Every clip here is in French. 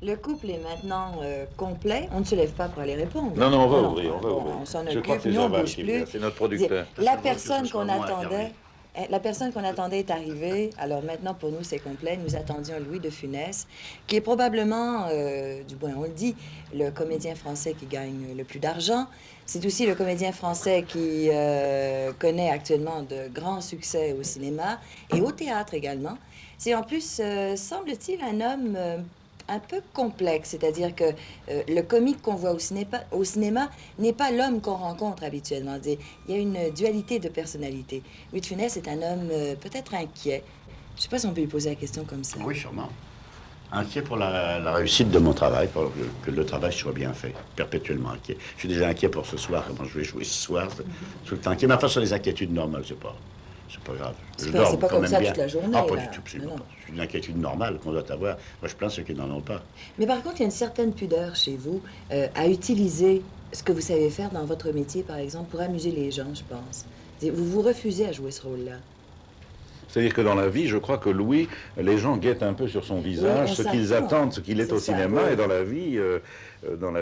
Le couple est maintenant complet. On ne se lève pas pour aller répondre. Non, non, on va Non, ouvrir, on va bon, ouvrir. on s'en Je crois que occupe, c'est nous on Jean-Val bouge qui plus. vient, c'est notre producteur. La que personne ce soit qu'on moi, attendait, Hervé. la personne qu'on attendait est arrivée. Alors maintenant, pour nous, c'est complet. Nous attendions Louis de Funès, qui est probablement, du moins on le dit, le comédien français qui gagne le plus d'argent. C'est aussi le comédien français qui connaît actuellement de grands succès au cinéma et au théâtre également. C'est en plus, semble-t-il, un homme un peu complexe, c'est-à-dire que le comique qu'on voit au cinéma n'est pas l'homme qu'on rencontre habituellement. Il y a une dualité de personnalité. Louis de Funès est un homme peut-être inquiet. Je ne sais pas si on peut lui poser la question comme ça. Oui, sûrement. Inquiet pour la réussite de mon travail, pour que le travail soit bien fait. Perpétuellement inquiet. Je suis déjà inquiet pour ce soir, comment je vais jouer ce soir. Tout le temps inquiet. Mais enfin, sur les inquiétudes normales, c'est pas grave. C'est pas comme ça toute la journée. Ah, pas là. du tout, absolument Non, non. pas. C'est une inquiétude normale qu'on doit avoir. Moi, je plains ceux qui n'en ont pas. Mais par contre, il y a une certaine pudeur chez vous à utiliser ce que vous savez faire dans votre métier, par exemple, pour amuser les gens, je pense. Vous vous refusez à jouer ce rôle-là. C'est-à-dire que dans la vie, je crois que Louis, les gens guettent un peu sur son visage Oui, ce on qu'ils s'attend. attendent, ce qu'il est C'est au ça, cinéma. oui. Et dans la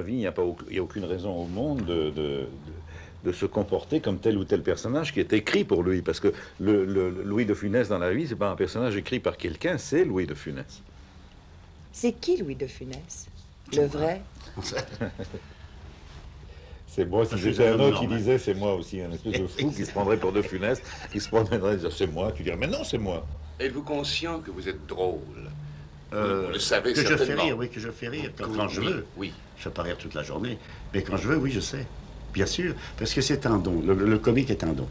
vie, il n'y a aucune raison au monde de se comporter comme tel ou tel personnage qui est écrit pour lui. Parce que le Louis de Funès dans la vie, c'est pas un personnage écrit par quelqu'un, c'est Louis de Funès. C'est qui Louis de Funès? Le vrai? C'est moi, si j'étais un autre qui disait c'est moi aussi, un espèce de fou qui se prendrait pour de Funès, qui se prendrait et dire c'est moi, tu dirais mais non, c'est moi. Êtes-vous conscient que vous êtes drôle? Vous le savez Que je fais certainement. rire, oui, que je fais rire quand je Oui, veux. oui. Je fais pas rire toute la journée. Mais quand je veux, oui, je sais. Bien sûr, parce que c'est un don. Le comique est un don.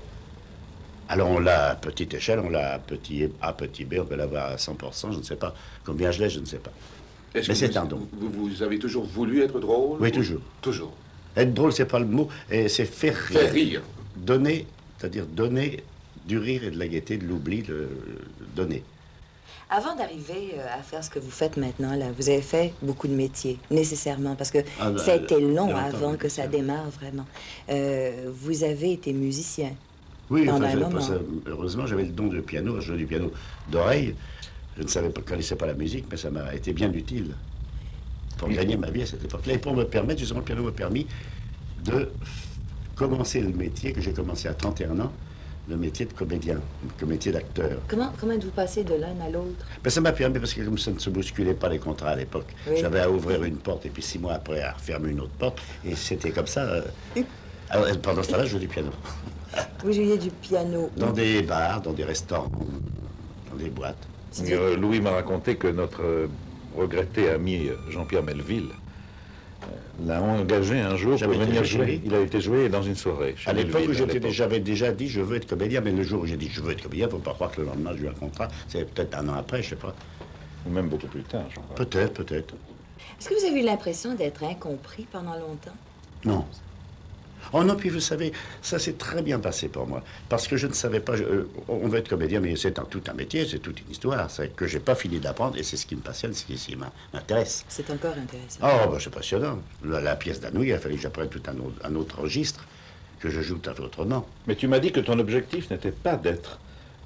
Alors on l'a à petite échelle, on l'a à petit B, on peut l'avoir à 100%, je ne sais pas. Combien je l'ai, je ne sais pas. Est-ce Mais que c'est un don. Vous avez toujours voulu être drôle? Oui, ou- toujours. Toujours. Être drôle, c'est pas le mot, et c'est faire rire. Faire rire. Donner, c'est-à-dire donner du rire et de la gaieté, de l'oubli, donner. Avant d'arriver à faire ce que vous faites maintenant, là, vous avez fait beaucoup de métiers, nécessairement, parce que Ah, ça a été long longtemps, avant oui, que ça sûr. démarre vraiment. Vous avez été musicien. Oui, Pendant un j'avais moment. pas ça. Heureusement, j'avais le don de piano, je jouais du piano d'oreille. Je ne savais pas, connaissais pas la musique, mais ça m'a été bien utile pour gagner ma vie à cette époque-là. Et pour me permettre, justement, le piano m'a permis de commencer le métier que j'ai commencé à 31 ans, le métier de comédien, le métier d'acteur. Comment êtes-vous passé de l'un à l'autre? Ben, ça m'a permis, parce que comme ça ne se bousculait pas les contrats à l'époque, Oui. j'avais à ouvrir une porte et puis 6 mois après à refermer une autre porte, et c'était comme ça. Alors, pendant ce temps-là, je jouais du piano. Vous jouiez du piano. Dans des bars, dans des restaurants, dans des boîtes. Louis m'a raconté que notre regretté ami Jean-Pierre Melville l'a engagé un jour pour J'avais été venir chez jouer. lui. Il a été joué dans une soirée. Chez À l'époque où Melville, à l'époque. j'avais déjà dit je veux être comédien, mais le jour où j'ai dit je veux être comédien, il ne faut pas croire que le lendemain j'ai eu un contrat. C'est peut-être un an après, je sais pas. Ou même beaucoup plus tard, je crois. Peut-être, peut-être. Est-ce que vous avez eu l'impression d'être incompris pendant longtemps? Non. Oh non, puis vous savez, ça s'est très bien passé pour moi. Parce que je ne savais pas, on veut être comédien, mais c'est tout un métier, c'est toute une histoire. C'est que j'ai pas fini d'apprendre, et c'est ce qui me passionne, c'est ce qui m'intéresse. C'est encore intéressant. Oh, ben, c'est passionnant. La pièce d'Anouilh, il a fallu que j'apprenne tout un autre registre, que je joue tout à fait autrement. Mais tu m'as dit que ton objectif n'était pas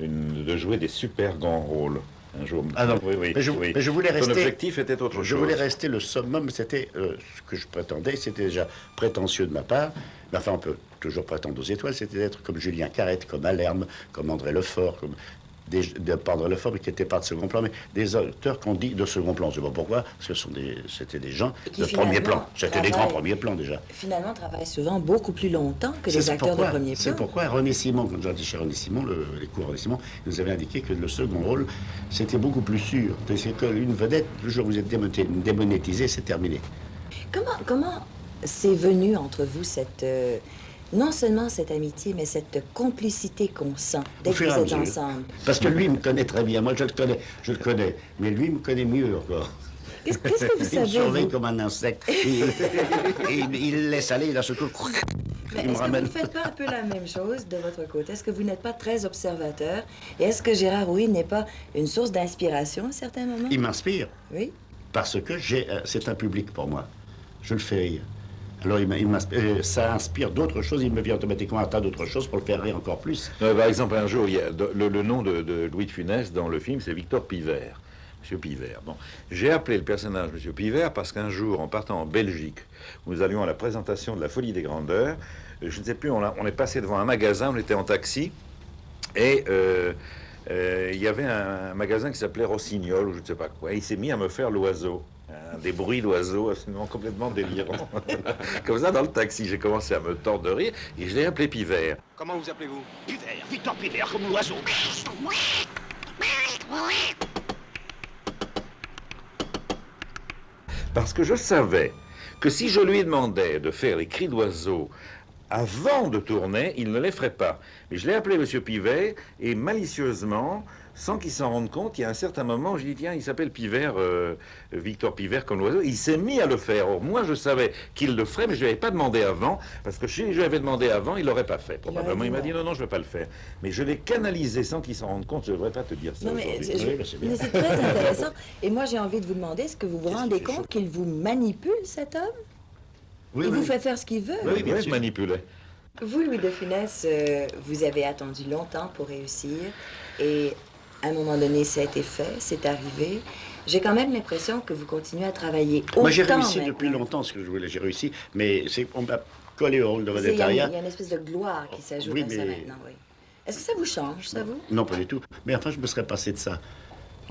de jouer des super grands rôles un jour. Ah non, oui, oui, mais je voulais Ton rester... objectif était autre chose. Je voulais rester le summum, c'était ce que je prétendais, c'était déjà prétentieux de ma part, mais enfin on peut toujours prétendre aux étoiles, c'était d'être comme Julien Carrette, comme Malherbe, comme André Lefort, comme pas André Lefort, mais qui n'étaient pas de second plan, mais des auteurs qu'on dit de second plan. Je ne sais pas pourquoi, parce que c'était des gens Et qui de premier finalement plan. C'était des travaillent- grands premiers plans déjà. Finalement, travaille souvent beaucoup plus longtemps que les C'est acteurs pourquoi- de premier C'est plan. pourquoi René Simon, quand j'ai dit chez René Simon, les cours René Simon, il nous avait indiqué que le second rôle, c'était beaucoup plus sûr. C'est qu'une vedette, le jour où vous êtes démonétisé, c'est terminé. Comment c'est venu entre vous cette... non seulement cette amitié, mais cette complicité qu'on sent dès Au que fur et vous à êtes mesure. ensemble? Parce que lui, il me connaît très bien. Moi, je le connais. Mais lui, il me connaît mieux encore. Qu'est-ce que vous Il me savez, surveille vous? comme un insecte. Il laisse aller, il a ce coup. Mais Il me est-ce que vous ramène. ne faites pas un peu la même chose de votre côté? Est-ce que vous n'êtes pas très observateur? Et est-ce que Gérard Rouy n'est pas une source d'inspiration à certains moments? Il m'inspire. Oui. Parce que c'est un public pour moi. Je le fais rire. Alors, ça inspire d'autres choses. Il me vient automatiquement un tas d'autres choses pour le faire rire encore plus. Par exemple, un jour, il y a le nom de Louis de Funès dans le film, c'est Victor Pivert. M. Pivert. Bon, j'ai appelé le personnage M. Pivert parce qu'un jour, en partant en Belgique, nous allions à la présentation de la Folie des Grandeurs. Je ne sais plus, on est passé devant un magasin, on était en taxi, et il y avait un magasin qui s'appelait Rossignol, ou je ne sais pas quoi. Et il s'est mis à me faire l'oiseau. Des bruits d'oiseaux absolument complètement délirants. Comme ça, dans le taxi, j'ai commencé à me tordre de rire, et je l'ai appelé Pivert. Comment vous appelez-vous? Pivert, Victor Pivert, comme l'oiseau. Parce que je savais que si je lui demandais de faire les cris d'oiseaux avant de tourner, il ne les ferait pas. Mais je l'ai appelé M. Pivert, et malicieusement, sans qu'il s'en rende compte, il y a un certain moment, j'ai dit, tiens, il s'appelle Pivert, Victor Pivert comme l'oiseau. Il s'est mis à le faire. Or, moi, je savais qu'il le ferait, mais je ne lui avais pas demandé avant, parce que si je lui avais demandé avant, il ne l'aurait pas fait. Probablement, il m'a dit, non, non, je ne vais pas le faire. Mais je l'ai canalisé sans qu'il s'en rende compte, je ne devrais pas te dire ça. Non, mais aujourd'hui. mais c'est très intéressant. Et moi, j'ai envie de vous demander, est-ce que vous vous rendez compte qu'il vous manipule, cet homme? Oui, Il oui. vous fait faire ce qu'il veut. Oui, bien je sûr. manipulais. Vous, Louis de Funès, vous avez attendu longtemps pour réussir. Et à un moment donné, ça a été fait, c'est arrivé. J'ai quand même l'impression que vous continuez à travailler autant. Moi, j'ai réussi maintenant. depuis longtemps ce que je voulais. J'ai réussi, mais on m'a collé au rôle de Il y a vedettariat. une espèce de gloire qui s'ajoute Oui, à ça mais- maintenant, oui. Est-ce que ça vous change, ça, vous? Non, pas du tout. Mais enfin, je me serais passé de ça.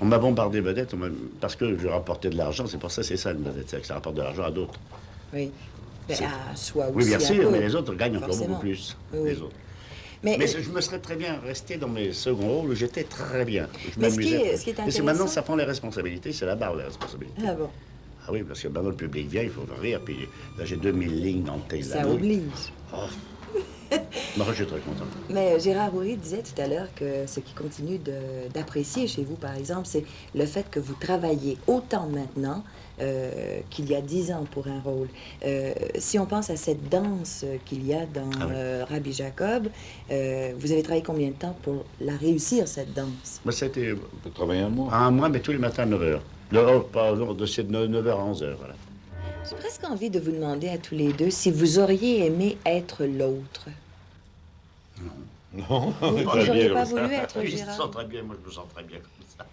On m'a bombardé vedette parce que je rapportais de l'argent. C'est pour ça, c'est ça une vedette, c'est que ça rapporte de l'argent à d'autres. Oui. Ben, C'est- à soi aussi. Oui, bien un sûr, peu. mais les autres gagnent encore Forcément. beaucoup plus. Oui, oui. Les autres. Mais, Mais je me serais très bien resté dans mes seconds rôles où j'étais très bien. Je Mais ce qui est- m'amusais. ce qui est Mais c'est maintenant, intéressant- ça prend les responsabilités, c'est la barre, les responsabilités. ah bon, Ah oui, parce que maintenant le public vient, il faut rire, puis là j'ai 2000 lignes dans le texte. ça d'année. oblige. Moi, je suis très content. Mais Gérard Houry disait tout à l'heure que ce qui continue d'apprécier chez vous, par exemple, c'est le fait que vous travaillez autant maintenant qu'il y a 10 ans pour un rôle. Si on pense à cette danse qu'il y a dans Ah oui. Rabbi Jacob, vous avez travaillé combien de temps pour la réussir, cette danse? Moi, c'était On peut travailler un mois. un mois, mais tous les matins à 9h. Pardon, de 9h à 11h, voilà. J'ai presque envie de vous demander à tous les deux si vous auriez aimé être l'autre. Non, Vous très n'auriez bien pas comme ça. voulu être Lui, il se Gérard? sent très bien, moi je me sens très bien comme ça.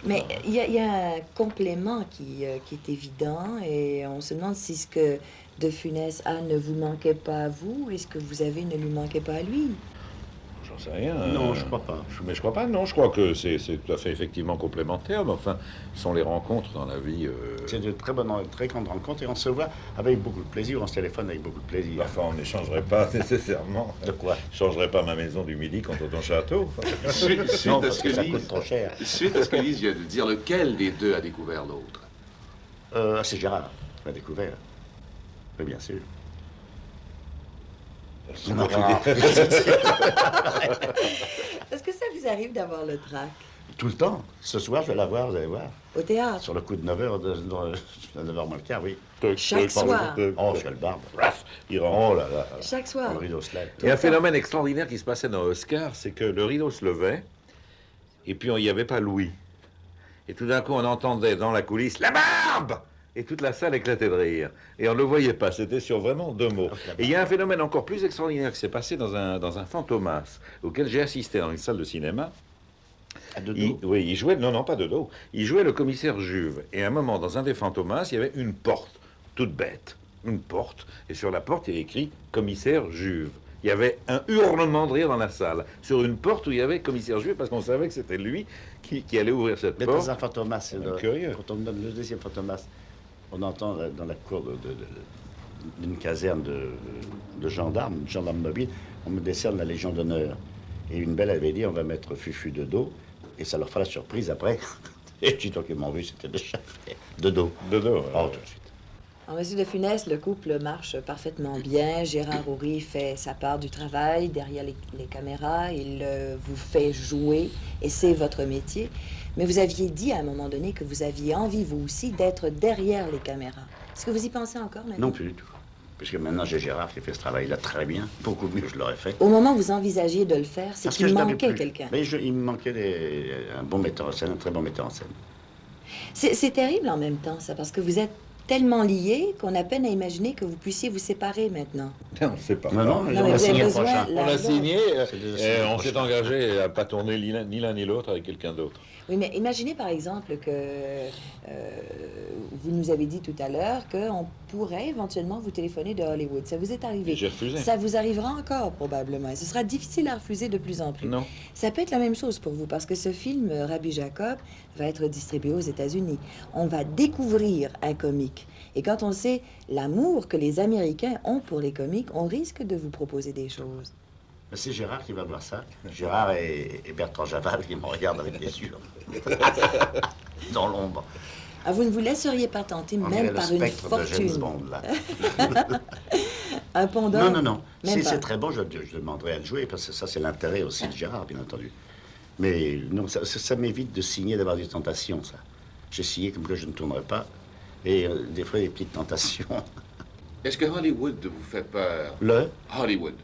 Mais il y a un complément qui est évident et on se demande si ce que De Funès a ne vous manquait pas à vous et ce que vous avez ne lui manquait pas à lui. J'en sais rien. Non, je crois pas. Mais je crois pas, non. Je crois que c'est tout à fait effectivement complémentaire. Mais enfin, ce sont les rencontres dans la vie. C'est de très grandes rencontres et on se voit avec beaucoup de plaisir, on se téléphone avec beaucoup de plaisir. Enfin, on n'échangerait pas nécessairement. De quoi? Je changerais pas ma maison du Midi contre ton château. Suite Non, à parce ce que que ça Lise- coûte trop cher. Suite à ce que Lise vient de dire, lequel des deux a découvert l'autre? C'est Gérard qui m'a découvert. Oui, bien sûr. Est-ce que ça vous arrive d'avoir le trac Tout le temps. Ce soir, je vais la voir, vous allez voir. au théâtre? Sur le coup de 9h, de 9h moins le quart, oui. Chaque soir. Oh, je fais le barbe. Il rentre. Oh là là. Chaque soir. Le rideau se lève. Il y a un phénomène extraordinaire qui se passait dans Oscar, c'est que le rideau se levait, et puis il n'y avait pas Louis. Et tout d'un coup, on entendait dans la coulisse « La barbe !» Et toute la salle éclatait de rire. Et on ne le voyait pas, c'était sur vraiment deux mots. Et il y a un phénomène encore plus extraordinaire qui s'est passé dans un Fantomas, auquel j'ai assisté dans une salle de cinéma. À deux dos. Oui, il jouait, non, pas de dos. Il jouait le commissaire Juve. Et à un moment, dans un des Fantomas, il y avait une porte, toute bête. Une porte. Et sur la porte, il y avait écrit commissaire Juve. Il y avait un hurlement de rire dans la salle. Sur une porte où il y avait commissaire Juve, parce qu'on savait que c'était lui qui allait ouvrir cette Mais porte. dans un fantomas, c'est Curieux. quand on donne le deuxième fantomas, on entend dans la cour d'une caserne de gendarmes mobiles, on me décerne la Légion d'honneur. Et une belle avait dit, on va mettre Fufu de dos, et ça leur fera la surprise après. Et tu qu'ils m'ont vu, c'était déjà fait. De dos. De dos. Oh, tout de suite. En Monsieur de Funès, le couple marche parfaitement bien. Gérard Houry fait sa part du travail derrière les caméras. Il vous fait jouer et c'est votre métier. Mais vous aviez dit à un moment donné que vous aviez envie, vous aussi, d'être derrière les caméras. Est-ce que vous y pensez encore maintenant? Non, plus du tout. Puisque maintenant, j'ai Gérard qui fait ce travail-là très bien. Beaucoup mieux, je l'aurais fait. Au moment où vous envisagiez de le faire, c'est Parce que qu'il je n'avais manquait plus. quelqu'un. Mais il me manquait un bon metteur en scène, un très bon metteur en scène. C'est terrible en même temps, ça, parce que vous êtes tellement liés qu'on a peine à imaginer que vous puissiez vous séparer maintenant. On ne sait pas. Non, mais on vous a avez signé le besoin, prochain. là. On a signé, C'est déjà et signé le on prochain. s'est engagé à ne pas tourner ni l'un ni l'autre avec quelqu'un d'autre. Oui, mais imaginez par exemple que vous nous avez dit tout à l'heure qu'on pourrait éventuellement vous téléphoner de Hollywood. Ça vous est arrivé. Et j'ai refusé. Ça vous arrivera encore probablement. Et ce sera difficile à refuser de plus en plus. Non. Ça peut être la même chose pour vous parce que ce film, Rabbi Jacob, va être distribué aux États-Unis. On va découvrir un comique. Et quand on sait l'amour que les Américains ont pour les comiques, on risque de vous proposer des choses. Mais c'est Gérard qui va voir ça. Gérard et Bertrand Javal qui me regardent avec des yeux. Dans l'ombre. Ah, vous ne vous laisseriez pas tenter, On même dirait par le une spectre de James fortune. Bond, là. Un pendant? Non, non, non. Même Si pas. c'est très bon, je demanderai à le jouer, parce que ça, c'est l'intérêt aussi de Gérard, bien entendu. Mais non, ça m'évite de signer, d'avoir des tentations, ça. J'ai signé comme que je ne tournerai pas, et des fois, des petites tentations. Est-ce que Hollywood vous fait peur? Le Hollywood.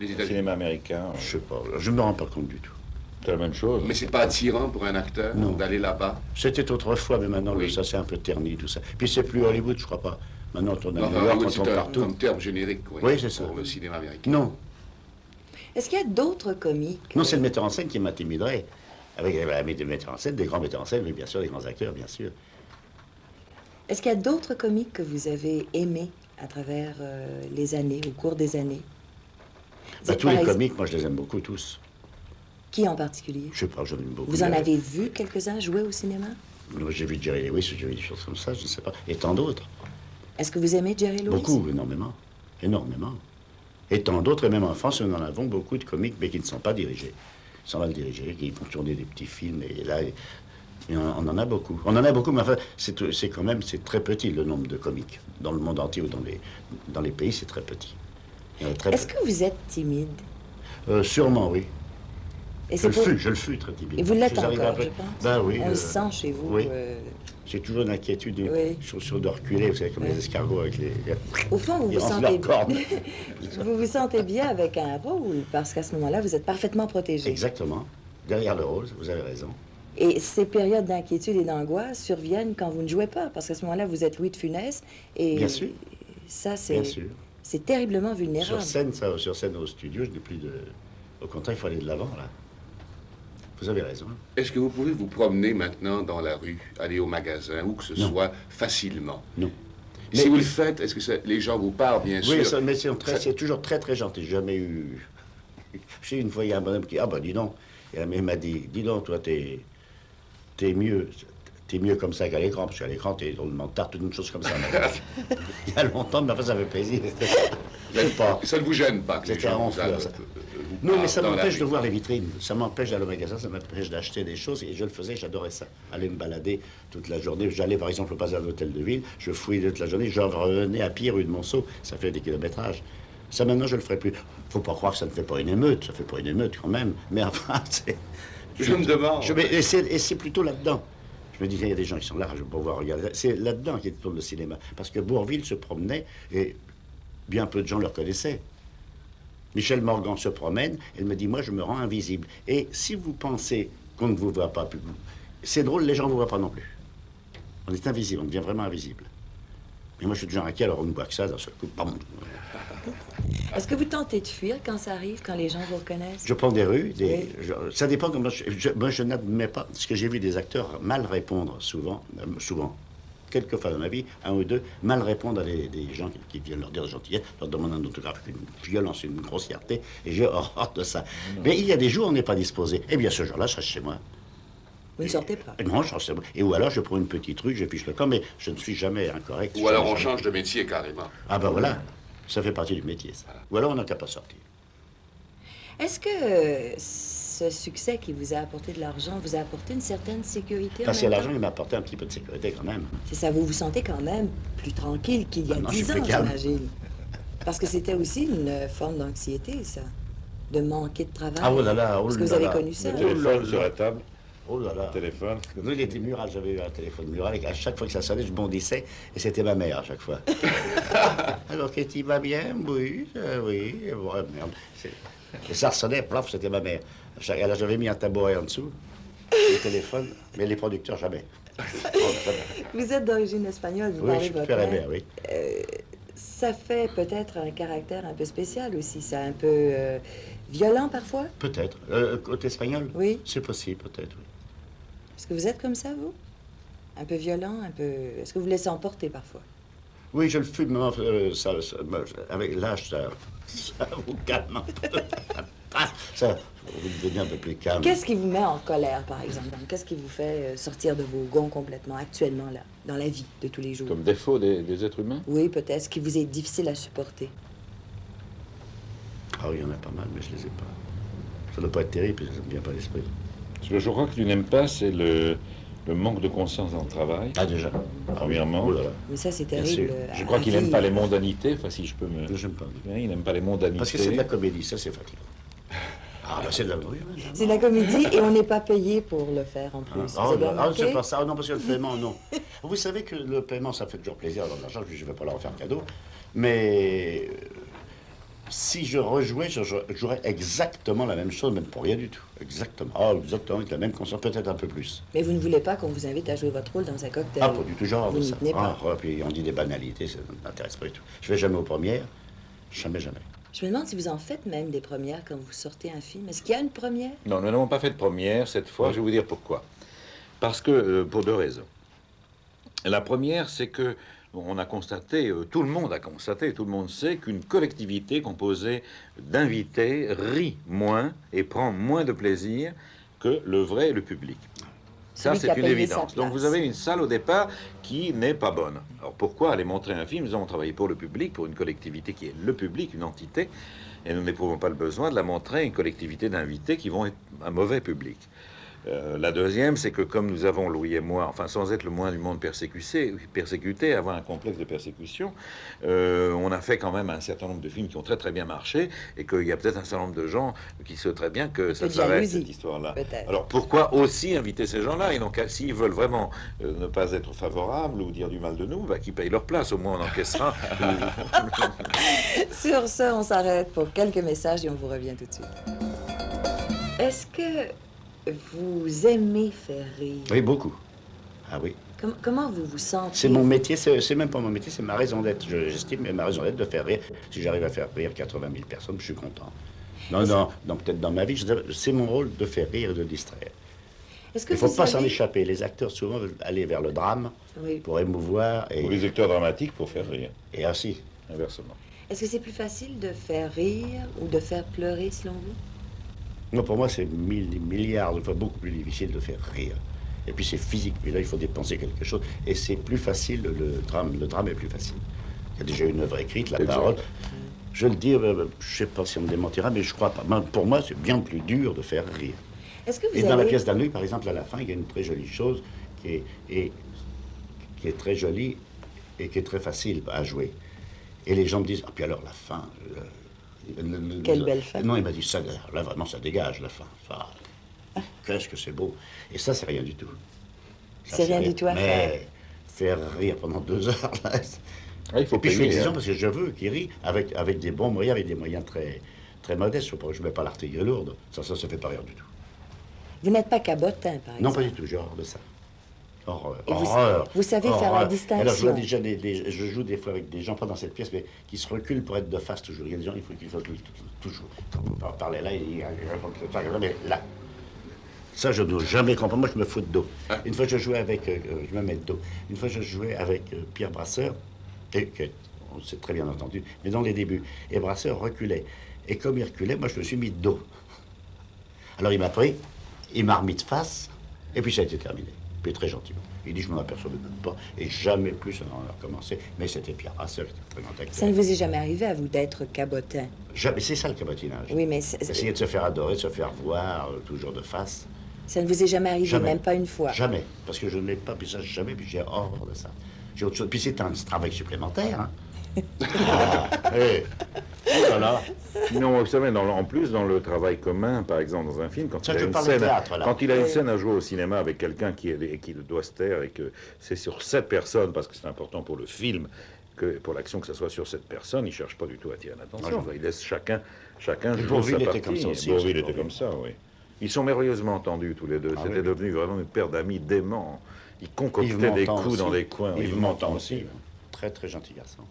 Les Le États-Unis. cinéma américain, Je sais pas, je ne me rends pas compte du tout. c'est la même chose. Mais c'est pas attirant pour un acteur Non. d'aller là-bas? C'était autrefois, mais maintenant, Oui. ça, c'est un peu terni, tout ça. Puis c'est plus Hollywood, je crois pas. Maintenant, on tourne à Enfin, New York, Hollywood, on tourne c'est partout. comme terme générique, Oui, c'est ça. pour le cinéma américain. Non, Est-ce qu'il y a d'autres comiques? non, c'est le metteur en scène qui m'intimiderait. Avec des metteurs en scène, des grands metteurs en scène, mais bien sûr, des grands acteurs, bien sûr. Est-ce qu'il y a d'autres comiques que vous avez aimés à travers les années, au cours des années? Bah, tous Par les exemple, comiques, moi, je les aime beaucoup tous. Qui en particulier? Je sais pas, j'en aime beaucoup. Vous en avez vu quelques-uns jouer au cinéma? Moi, j'ai vu Jerry Lewis, j'ai vu des choses comme ça, je ne sais pas. Et tant d'autres. Est-ce que vous aimez Jerry Lewis? Beaucoup, énormément. Énormément. Et tant d'autres, et même en France, nous en avons beaucoup de comiques, mais qui ne sont pas dirigés. Ils sont mal dirigés, qui font tourner des petits films, et là, on en a beaucoup. On en a beaucoup, mais enfin, c'est quand même, c'est très petit le nombre de comiques. Dans le monde entier ou dans les pays, c'est très petit. Il y en a très Est-ce peu. que vous êtes timide? Sûrement, oui. Et Je le fus très timide. Et vous l'êtes J'arrive encore, un peu- je pense. Ben oui. On le sent chez vous. oui. J'ai toujours une inquiétude Oui. sur de reculer, vous savez, comme Oui. les escargots avec les... Au fond, vous Ils vous rangent sentez leurs cornes. vous vous sentez bien avec un rôle parce qu'à ce moment-là, vous êtes parfaitement protégé. Exactement. Derrière le rose, vous avez raison. Et ces périodes d'inquiétude et d'angoisse surviennent quand vous ne jouez pas, parce qu'à ce moment-là, vous êtes Louis de Funès, et Bien sûr. ça, Bien sûr. c'est terriblement vulnérable. Sur scène au studio, je n'ai plus de... Au contraire, il faut aller de l'avant, là. Vous avez raison. Est-ce que vous pouvez vous promener maintenant dans la rue, aller au magasin, où que ce Non. soit, facilement? Non. Si Mais- vous le faites, est-ce que les gens vous parlent, bien Oui, sûr? mais c'est toujours très, très gentil. J'ai jamais eu... Je sais, une fois, il y a un bonhomme qui... Ah, ben, dis donc. Et il m'a dit, dis donc, toi, t'es mieux... T'es mieux comme ça qu'à l'écran, parce qu'à l'écran, t'es drôlement tarte, une chose comme ça. Il y a longtemps, mais enfin, ça fait plaisir. J'aime pas. Ça ne vous gêne pas que les C'était gens un vous, fleur, ça. vous Non, mais parlent ça dans la m'empêche rue? de voir les vitrines. Ça m'empêche d'aller au magasin, ça m'empêche d'acheter des choses. Et je le faisais, j'adorais ça. Aller me balader toute la journée. J'allais, par exemple, pas à l'hôtel de ville. Je fouillais toute la journée. Je revenais à pied rue de Monceau. Ça fait des kilométrages. Ça, maintenant, je le ferai plus. Faut pas croire que ça ne fait pas une émeute. Ça fait pas une émeute, quand même. Mais enfin, c'est... Je me demande. Et c'est plutôt là-dedans. Je me disais, il y a des gens qui sont là, je vais pouvoir regarder. C'est là-dedans qu'il tourne le cinéma. Parce que Bourvil se promenait et bien peu de gens le reconnaissaient. Michel Morgan se promène, elle me dit, moi, je me rends invisible. Et si vous pensez qu'on ne vous voit pas, c'est drôle, les gens ne vous voient pas non plus. On est invisible, on devient vraiment invisible. Mais moi, je suis toujours inquiet, alors on ne voit que ça, d'un seul coup, bam. Est-ce que vous tentez de fuir quand ça arrive, quand les gens vous reconnaissent? Je prends des rues, Oui. ça dépend comment moi, je n'admets pas, parce que j'ai vu des acteurs mal répondre souvent, quelques fois dans ma vie, un ou deux, mal répondre à des gens qui viennent leur dire de gentillesse, leur demander un autographe, une violence, une grossièreté, et j'ai horreur de ça. Mais il y a des jours où on n'est pas disposé. Eh bien, ce jour-là, je reste chez moi. Vous ne sortez pas. Non, je reste chez moi. Et ou alors, je prends une petite rue, je fiche le camp, mais je ne suis jamais incorrect. Ou alors on Jamais. change de métier carrément. Ah ben voilà, ça fait partie du métier, ça. Ou alors, on n'a qu'à pas sortir. Est-ce que ce succès qui vous a apporté de l'argent vous a apporté une certaine sécurité en Parce que même temps? l'argent, il m'a apporté un petit peu de sécurité quand même. C'est ça, vous vous sentez quand même plus tranquille qu'il y a Ah non, je suis 10 ans, plus calme. j'imagine. Parce que c'était aussi une forme d'anxiété, ça. De manquer de travail. Ah, oh là là, oh Parce que là vous avez là. connu ça. Le Le téléphone là là. sur la table, Oh là là. téléphone. Nous, il était mural, j'avais eu un téléphone mural, et à chaque fois que ça sonnait, je bondissais, et c'était ma mère à chaque fois. Alors, Katie va bien? Oui, oui, ouais, merde. Et ça ressonnait, plaf, c'était ma mère. Alors, j'avais mis un tabouret en dessous, le téléphone, mais les producteurs, jamais. Vous êtes d'origine espagnole, vous Oui, je parlez suis votre père et mère. mère, oui. Ça fait peut-être un caractère un peu spécial aussi. C'est un peu violent parfois. Peut-être. Côté espagnol? Oui. C'est possible, peut-être, oui. Est-ce que vous êtes comme ça, vous? Un peu violent, un peu... Est-ce que vous laissez emporter parfois? Oui, je le fume, mais avec l'âge, ça vous calme un peu. Ça, vous devenez un peu plus calme. Qu'est-ce qui vous met en colère, par exemple? Qu'est-ce qui vous fait sortir de vos gonds complètement, actuellement, là, dans la vie de tous les jours? Comme défaut des êtres humains? Oui, peut-être. Ce qui vous est difficile à supporter. Ah oui, il y en a pas mal, mais je les ai pas. Ça doit pas être terrible, ça ne me vient pas à l'esprit. Ce que je crois que tu n'aimes pas, c'est le manque de conscience dans le travail, Ah, déjà. premièrement. Oh là là. Mais ça, c'est Bien terrible. sûr. Je crois qu'il n'aime pas les mondanités, enfin si je peux me... J'aime pas. Oui, il n'aime pas les mondanités. Parce que c'est de la comédie, ça c'est fatigant. Ah, ben c'est de la... Oui, C'est de la comédie et on n'est pas payé pour le faire en plus. Vous avez remarqué? c'est pas ça. Ah, non, parce que le paiement, non. Vous savez que le paiement, ça fait toujours plaisir dans l'argent. Je ne vais pas leur faire cadeau. Mais si je rejouais, je jouerais exactement la même chose, même pour rien du tout. Exactement. Ah, exactement, avec la même conscience, peut-être un peu plus. Mais vous ne voulez pas qu'on vous invite à jouer votre rôle dans un cocktail? Ah, pas du tout, genre Vous de n'y ça. tenez pas. Puis on dit des banalités, ça ne m'intéresse pas du tout. Je vais jamais aux premières. Jamais, jamais. Je me demande si vous en faites même des premières quand vous sortez un film. Est-ce qu'il y a une première? Non, nous n'avons pas fait de première cette fois. Oui. Je vais vous dire pourquoi. Parce que, pour deux raisons. La première, c'est que on a constaté, tout le monde a constaté, tout le monde sait qu'une collectivité composée d'invités rit moins et prend moins de plaisir que le vrai et le public. Ça, Celui qui c'est a une payé sa évidence. Donc, place. vous avez une salle au départ qui n'est pas bonne. Alors, pourquoi aller montrer un film? Nous avons travaillé pour le public, pour une collectivité qui est le public, une entité, et nous n'éprouvons pas le besoin de la montrer à une collectivité d'invités qui vont être un mauvais public. La deuxième, c'est que comme nous avons, Louis et moi, enfin sans être le moins du monde persécuté, avoir un complexe de persécution, on a fait quand même un certain nombre de films qui ont très très bien marché et qu'il y a peut-être un certain nombre de gens qui souhaiteraient bien que ça peu de s'arrête, jalousie, cette histoire-là. peut-être. Alors pourquoi aussi inviter ces gens-là? Et donc s'ils veulent vraiment ne pas être favorables ou dire du mal de nous, bah, qu'ils payent leur place, au moins on encaissera. Sur ce, on s'arrête pour quelques messages et on vous revient tout de suite. Est-ce que vous aimez faire rire? Oui, beaucoup. Ah oui. Comment vous vous sentez? C'est mon métier, c'est même pas mon métier, c'est ma raison d'être. J'estime ma raison d'être de faire rire. Si j'arrive à faire rire 80 000 personnes, je suis content. Non, peut-être dans ma vie, c'est mon rôle de faire rire et de distraire. Est-ce que Il ne faut vous pas s'en savez- échapper. Les acteurs, souvent, veulent aller vers le drame Oui. pour émouvoir Ou les acteurs dramatiques pour faire rire, et ainsi. inversement. Est-ce que c'est plus facile de faire rire ou de faire pleurer, selon vous? Non, pour moi, c'est milliards de fois beaucoup plus difficile de faire rire. Et puis c'est physique. Puis là, il faut dépenser quelque chose. Et c'est plus facile, le drame. Le drame est plus facile. Il y a déjà une œuvre écrite, la Exact. parole. Je le dis, je ne sais pas si on me démentira, mais je crois pas. Pour moi, c'est bien plus dur de faire rire. Est-ce que vous Et dans la avez... pièce d'Anne-Louis, par exemple, à la fin, il y a une très jolie chose qui est très jolie et qui est très facile à jouer. Et les gens me disent, ah, puis alors la fin... Quelle belle fin. Non, il m'a dit, ça, là, vraiment, ça dégage, la fin. Ça, qu'est-ce que c'est beau. Et ça, c'est rien du tout. Ça, C'est rien du tout à mais faire rire pendant 2 heures, là... Ah, il faut Et puis je suis payer, exigeant hein. parce que je veux qu'ils rient avec des bons moyens, avec des moyens très, très modestes. Je ne mets pas l'artillerie lourde. Ça se fait pas rire du tout. Vous n'êtes pas cabotin, par exemple? Non, pas du tout, j'ai horreur de ça. Horreur. Et Horreur. vous savez faire la Horreur. distinction. Alors, je vois déjà je joue des fois avec des gens, pas dans cette pièce, mais qui se reculent pour être de face toujours. Il y a des gens, il faut qu'ils se reculent toujours. Quand on parlait là, mais là. Ça, je ne dois jamais comprendre. Moi, je me fous de dos. Une fois, je jouais avec... je me mets de dos. Une fois, je jouais avec Pierre Brasseur, on s'est très bien entendu, mais dans les débuts. Et Brasseur reculait. Et comme il reculait, moi, je me suis mis de dos. Alors, il m'a pris, il m'a remis de face, et puis ça a été terminé. Puis très gentiment. Il dit, je m'en apercevais même pas, et jamais plus on en a recommencé. Mais c'était Pierre Brasseur, qui était un très grand acteur. Ça ne vous est jamais arrivé à vous d'être cabotin? Jamais, c'est ça le cabotinage. Oui, mais Essayer de se faire adorer, de se faire voir, toujours de face. ça ne vous est jamais arrivé, Jamais. même pas une fois? Jamais, parce que je ne l'ai pas, puis ça, jamais, puis j'ai horreur de ça. J'ai autre chose. Puis c'est un travail supplémentaire, hein. Oh là là. Non, vous savez, en plus, dans le travail commun, par exemple, dans un film, quand Ça, il a je une parle de scène, théâtre, là. quand il a une Oui. scène à jouer au cinéma avec quelqu'un qui doit se taire et que c'est sur 7 personnes, parce que c'est important pour le film, que pour l'action que ça soit sur 7 personnes, il cherche pas du tout à attirer l'attention. Il laisse chacun jouer Bourvil sa était partie. comme ça aussi, Bourvil aussi, était Bourvil. comme ça, oui. Ils sont merveilleusement entendus tous les deux. Ah C'était oui. devenu vraiment une paire d'amis déments. il concoctait des coups dans les coins. Yves Montand aussi. Très, très gentil garçon.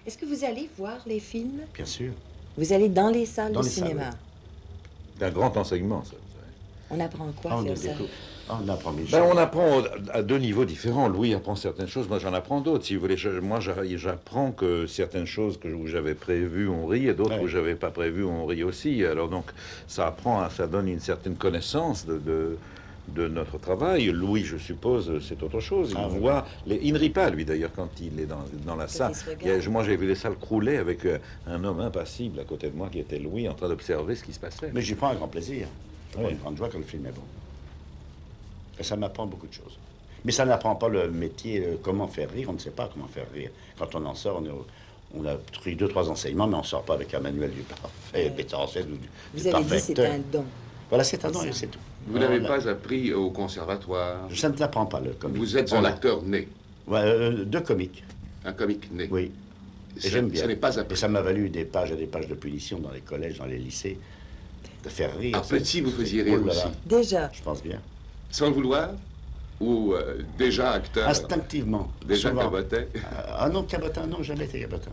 Est-ce que vous allez voir les films? Bien sûr. Vous allez dans les salles Dans de les salles, cinéma? C'est un grand enseignement, ça. On apprend quoi à On faire ça? On apprend mille Ben, choses. on apprend à deux niveaux différents. Louis apprend certaines choses, moi j'en apprends d'autres. Si vous voulez, moi j'apprends que certaines choses où j'avais prévues, on rit, et d'autres Ouais. où j'avais pas prévu, on rit aussi. Alors donc, ça donne une certaine connaissance de notre travail. Louis, je suppose, c'est autre chose. Il Ah, oui. voit, il ne rit pas, lui d'ailleurs, quand il est dans la salle. il se regarde. Moi j'ai vu les salles crouler avec un homme impassible à côté de moi qui était Louis, en train d'observer ce qui se passait. Mais j'y prends un grand plaisir. Je prends Oui. une grande joie quand le film est bon. Et ça m'apprend beaucoup de choses. Mais ça n'apprend pas le métier, comment faire rire. On ne sait pas comment faire rire. Quand on en sort, on a pris 2-3 enseignements, mais on ne sort pas avec un manuel du parfait metteur en scène ou du Vous avez parfait dit c'est acteur. un don. Voilà, c'est un don C'est et ça. c'est tout. Vous n'avez Voilà. pas appris au conservatoire. Ça ne t'apprend pas le comique. Vous êtes un acteur né, Ouais, deux comiques, un comique né. oui. Et Ça- j'aime bien. Ça n'est pas Et appris. ça m'a valu des pages et des pages de punition dans les collèges, dans les lycées, de faire rire. Ah, petit, vous faisiez rire Oh là là, aussi. Déjà. Je pense bien. Sans le vouloir? Ou déjà acteur? Instinctivement. Déjà souvent. cabotin? Ah non, cabotin, non, jamais été cabotin.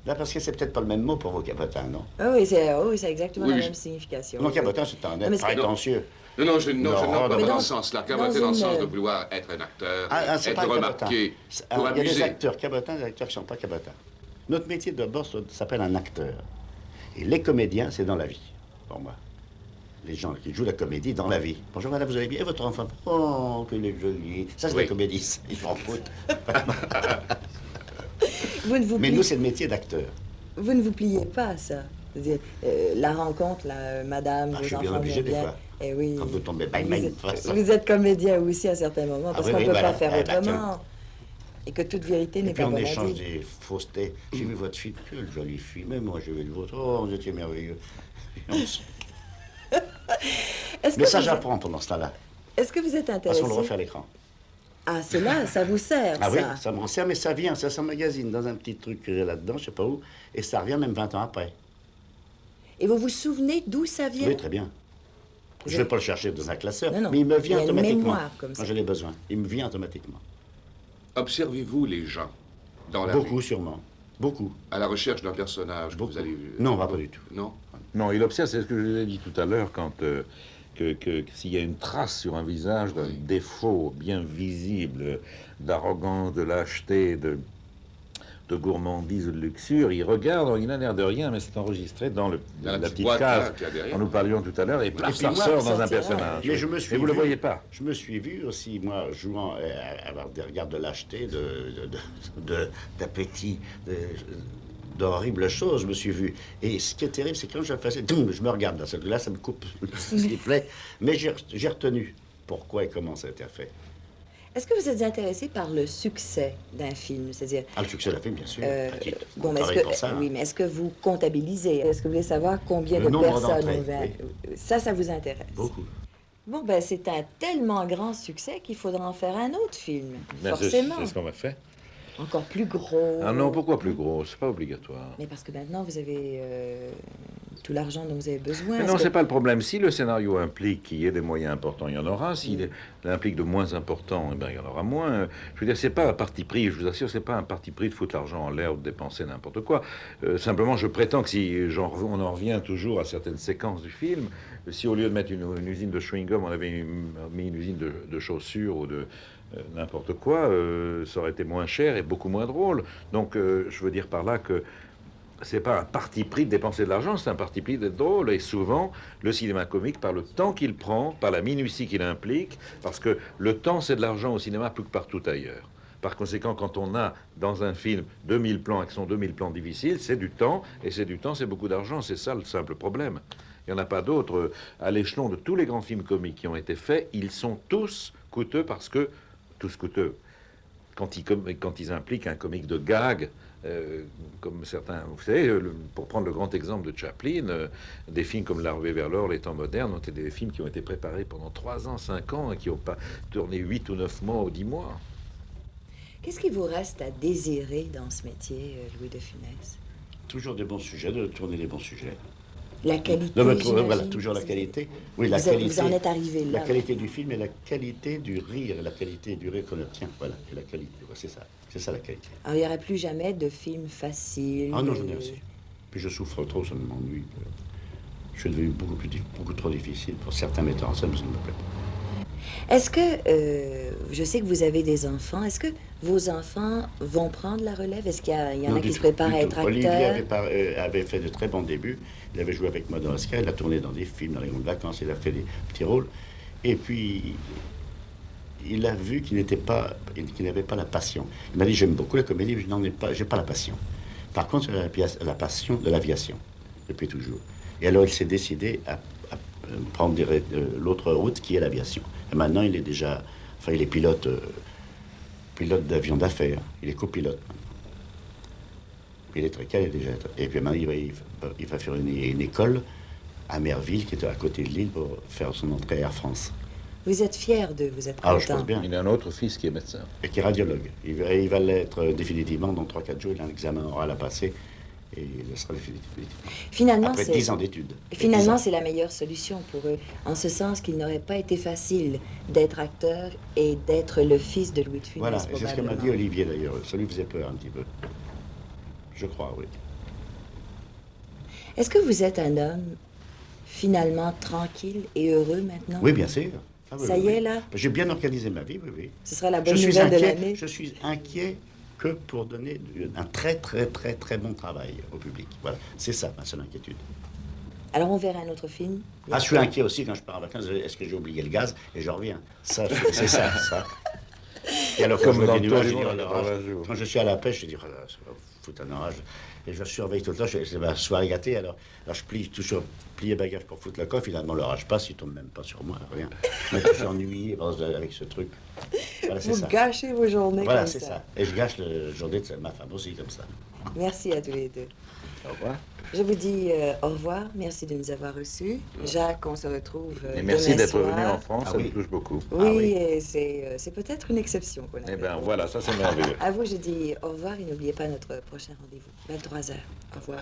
Là, parce que c'est peut-être pas le même mot pour vos cabotins, non? Ah oui, c'est exactement Oui, la je- même signification. Non, Oui. cabotin, c'est un mais être c'est- prétentieux. Non, je Non, n'en pas mais dans dans- ce sens-là. dans Cabotin dans le sens de une- vouloir être un acteur, C'est pas être un cabotin. remarqué, Il pour y a des amuser. acteurs cabotins, des acteurs qui ne sont pas cabotins. Notre métier d'abord s'appelle un acteur. Et les comédiens, c'est dans la vie, pour moi. Les gens qui jouent la comédie dans la vie. Bonjour madame, vous allez bien? Et votre enfant? Oh, qu'il est joli. Ça, c'est Oui. la comédie, ils s'en foutent. Vous ne vous Mais pliez, nous, c'est le métier d'acteur. vous ne vous pliez pas à ça. C'est-à-dire, la rencontre, là, madame, Ah, vos je suis bien enfants obligé vont des bien. fois. Eh oui. Quand vous tombez bang, Vous bang, êtes- de toute façon. vous êtes comédien aussi à certains moments, parce oui, qu'on ne oui, peut voilà. pas faire Ah, bah, autrement. Et que toute vérité Et n'est puis pas on bonne à échange dire. des faussetés. J'ai vu votre film, quelle jolie fille. Mais moi, j'ai vu le vôtre. Oh, vous étiez merveilleux. Et on se- Est-ce Mais que ça, vous- j'apprends pendant ce temps-là. Est-ce que vous êtes Parce intéressé? qu'on le refait à l'écran. Ah, c'est là, ça vous sert, Ah ça. oui, ça m'en sert, mais ça vient, ça s'emmagasine dans un petit truc que j'ai là-dedans, je sais pas où, et ça revient même 20 ans après. Et vous vous souvenez d'où ça vient? Oui, très bien. Je ne vais pas le chercher dans un classeur, Non, non. mais il me Il y vient a une automatiquement. mémoire comme ça. Quand j'en ai besoin, il me vient automatiquement. Observez-vous les gens dans la Beaucoup, rue, sûrement. Beaucoup. à la recherche d'un personnage que Beaucoup. vous allez... Non, pas du tout. Non? Non, il observe, c'est ce que je vous ai dit tout à l'heure, quand que s'il y a une trace sur un visage d'un défaut bien visible, d'arrogance, de lâcheté, de gourmandise ou de luxure, il regarde, il n'a l'air de rien, mais c'est enregistré dans Dans la la petite petite boîte, case là, qu'il y a derrière. dont nous parlions tout à l'heure, et plaf, puis ça moi, ressort ça dans un tira. personnage. Mais je me suis Et vous ne le vu- voyez pas. Je me suis vu aussi, moi, jouant, avoir des regards de lâcheté, d'appétit, d'horribles choses, je me suis vu. Et ce qui est terrible, c'est que quand je le faisais, je me regarde là, là ça me coupe le sifflet, mais j'ai retenu pourquoi et comment ça a été fait. Est-ce que vous êtes intéressé par le succès d'un film? C'est-à-dire, Ah, le succès de la film, bien sûr. Petit. bon, On mais est-ce travaille que, pour ça, oui, hein. mais est-ce que vous comptabilisez? Est-ce que vous voulez savoir combien Le de nombre personnes d'entrées, ont vu? Ça vous intéresse? Beaucoup. Bon, ben, c'est un tellement grand succès qu'il faudra en faire un autre film, Ben, forcément. c'est ce qu'on va faire. Encore plus gros. Ah non, pourquoi plus gros? C'est pas obligatoire. Mais parce que maintenant, vous avez tout l'argent dont vous avez besoin. Mais Est-ce non, que- c'est pas le problème. Si le scénario implique qu'il y ait des moyens importants, il y en aura. S'il implique de moins importants, eh ben, il y en aura moins. Je veux dire, c'est pas un parti pris, je vous assure, c'est pas un parti pris de foutre l'argent en l'air ou de dépenser n'importe quoi. Simplement, je prétends que si on en revient toujours à certaines séquences du film, si au lieu de mettre une usine de chewing-gum, on avait mis une usine de chaussures ou de n'importe quoi, ça aurait été moins cher et beaucoup moins drôle. Donc, je veux dire par là que c'est pas un parti pris de dépenser de l'argent, c'est un parti pris d'être drôle. Et souvent, le cinéma comique, par le temps qu'il prend, par la minutie qu'il implique, parce que le temps, c'est de l'argent au cinéma plus que partout ailleurs. Par conséquent, quand on a dans un film 2000 plans, qui sont 2000 plans difficiles, c'est du temps, et c'est du temps, c'est beaucoup d'argent. C'est ça le simple problème. Il n'y en a pas d'autres. À l'échelon de tous les grands films comiques qui ont été faits, ils sont tous coûteux parce que... Tous coûteux. Quand ils impliquent un comique de gag, comme certains, vous savez, pour prendre le grand exemple de Chaplin, des films comme La Ruée vers l'or, Les temps modernes, ont été des films qui ont été préparés pendant 3 ans, 5 ans, et qui n'ont pas tourné 8 ou 9 mois ou 10 mois. Qu'est-ce qui vous reste à désirer dans ce métier, Louis de Funès? Toujours des bons sujets, de tourner les bons sujets. La qualité, Voilà, j'imagine. toujours la qualité. Oui, la Vous qualité. vous en êtes arrivé là. La qualité du film et la qualité du rire, la qualité du rire qu'on obtient. Voilà, et la qualité, ouais, c'est ça. C'est ça la qualité. Alors, il n'y aurait plus jamais de film facile. Ah non, j'en ai assez. Puis je souffre trop, ça m'ennuie. Je suis devenu beaucoup trop difficile pour certains metteurs en scène, ça ne me plaît pas. Est-ce que, je sais que vous avez des enfants, est-ce que vos enfants vont prendre la relève? Est-ce qu'il y en Non, a du qui se tout, préparent du à tout. être Olivier acteurs? avait fait de très bons débuts. Il avait joué avec Madagascar, il a tourné dans des films, dans les grandes vacances, il a fait des petits rôles. Et puis, il a vu qu'il n'avait pas la passion. Il m'a dit, j'aime beaucoup la comédie, mais je n'en ai pas, j'ai pas la passion. Par contre, j'ai la passion de l'aviation, depuis toujours. Et alors, il s'est décidé à prendre l'autre route qui est l'aviation. Et maintenant, il est déjà, enfin, il est pilote d'avion d'affaires. Il est copilote maintenant. Il est très calé déjà. Et puis maintenant, il va faire une école à Merville, qui est à côté de Lille, pour faire son entrée à Air France. Vous êtes fiers d'eux, vous êtes Ah, je contents. pense bien. Il a un autre fils qui est médecin. Et qui est radiologue. Il va l'être définitivement dans 3-4 jours. Il a un examen oral à passer. Et il le sera définitivement. Finalement, Après 10 ans d'études. Finalement, 10 ans. c'est la meilleure solution pour eux, en ce sens qu'il n'aurait pas été facile d'être acteur et d'être le fils de Louis de Funès. Voilà, et c'est ce que m'a dit probablement. Olivier d'ailleurs. Ça lui faisait peur un petit peu. Je crois, oui. Est-ce que vous êtes un homme finalement tranquille et heureux maintenant? Oui, bien sûr. Ah, oui, Ça oui, y est, oui. là? J'ai bien organisé ma vie, oui, oui. Ce sera la Je bonne suis nouvelle de inquiet, l'année. je suis inquiet que pour donner un très, très, très, très bon travail au public. Voilà, c'est ça ma seule inquiétude. Alors, on verra un autre film. Ah, je suis inquiet aussi quand je pars en vacances. Est-ce que j'ai oublié le gaz et je reviens? Ça, c'est ça, ça. Et alors, quand Comme je me dans dis nuages, je tous dis, les oh, l'orage. jours. Quand je suis à la pêche, je dis, oh, là, ça va foutre un orage. Et je surveille tout le temps. C'est ma soirée gâtée. Alors je plie toujours, plier bagage pour foutre le coffre. Finalement, l'orage passe, il tombe même pas sur moi, rien. Mais je suis ennuyé avec ce truc. Voilà, c'est Vous ça. gâchez vos journées Voilà, comme c'est ça. ça. Et je gâche la journée de ma femme aussi, comme ça. Merci à tous les deux. Au revoir. Je vous dis au revoir. Merci de nous avoir reçus. Jacques, on se retrouve Et merci demain d'être soir. venu en France, Ah ça oui. me touche beaucoup. Oui, Ah oui. et c'est peut-être une exception qu'on a. Eh bien, voilà, ça c'est merveilleux. À vous, je dis au revoir et n'oubliez pas notre prochain rendez-vous, 23h. Au revoir.